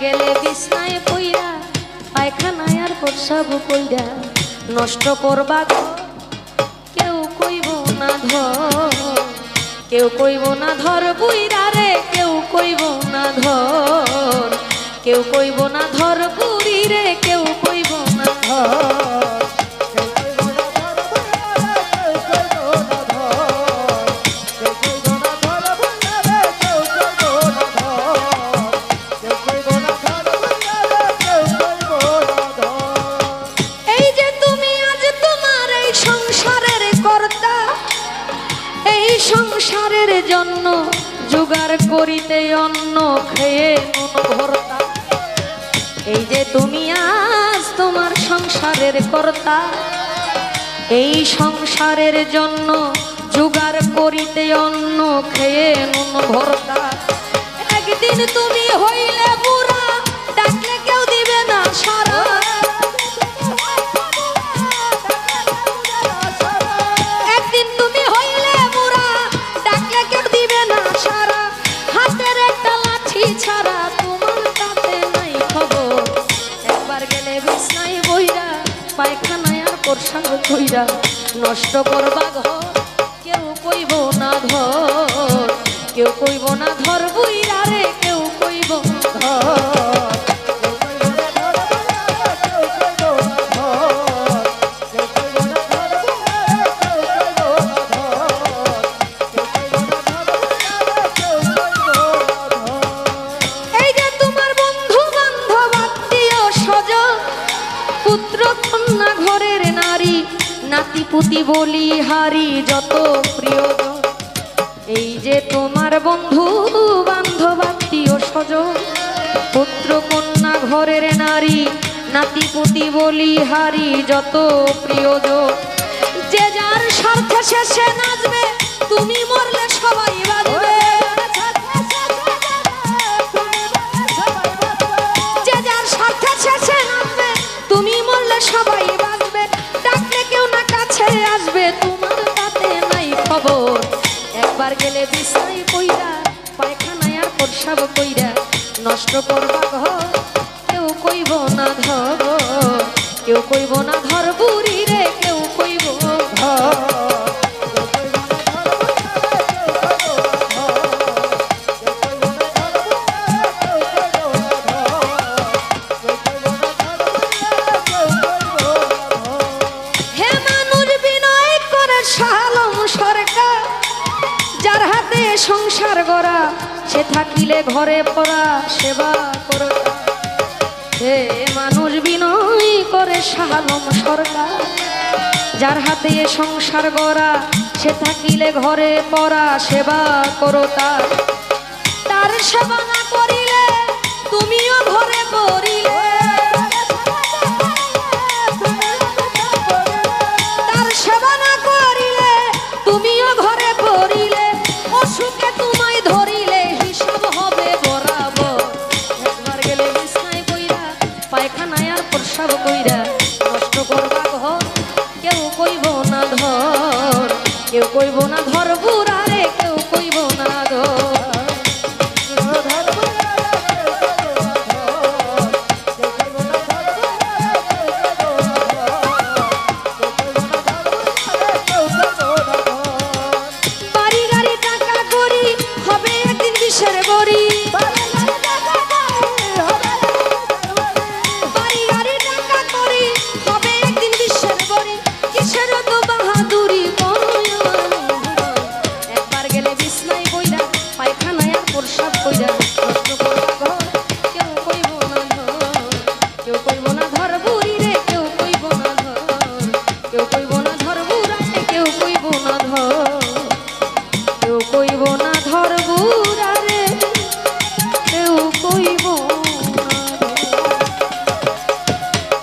গেলে বিছনায় পইরা পায়খানায় আর প্রসাব কইরা নষ্ট করবা ঘর কেউ কইব না ধর কেউ কইব না ধর বুইরা রে কেউ কইব না ধর কেউ কইব না ধর বুড়ি রে কেউ কইব না ধর সংসারের জন্য জোগাড় করিতে অন্ন খেয়ে নুন ভর্তা এই যে তুমি আজ তোমার সংসারের কর্তা এই সংসারের জন্য জোগাড় করিতে অন্ন খেয়ে নুন ভর্তা একদিন তুমি হইলে বুড়া ডাকলে কেউ দিবে না সারা ছাড়া তোমার কাছে নাই খবর একবার গেলে বিছনায় বইরা পায়খানায় আর প্রসাব কইরা নষ্ট করবা ঘর কেউ কইব না ধর কেউ কইব না ধর বুইরা রে কেউ কইব ধর নাতিপুতি বলি হারি যত প্রিয়জন এই যে তোমার বন্ধু বান্ধব আত্মীয় স্বজন পুত্র কন্যা ঘরের নারী নাতিপুতি বলি হারি যত প্রিয়জন যে যার স্বার্থে শেষে নাচবে তুমি মরলে সবাই বাজবে যে যার স্বার্থে শেষে নাচবে তুমি মরলে সবাই বাজবে ডাকলে কেউ না কাছে আসবে তোমার তাতে নাই খবর একবার গেলে বিছনায় পইরা পায়খানায় আর প্রসাব কইরা নষ্ট করবা ঘর কেউ কইব না ধর কেউ কইব না ধর বুড়ি রে কেউ কইব ধর সংসার গড়া সে থাকিলে ঘরে পড়া সেবা করো হে মানুষ বিনয় করে শাহালম সরকার যার হাতে সংসার গড়া সে থাকিলে ঘরে পড়া সেবা করো তার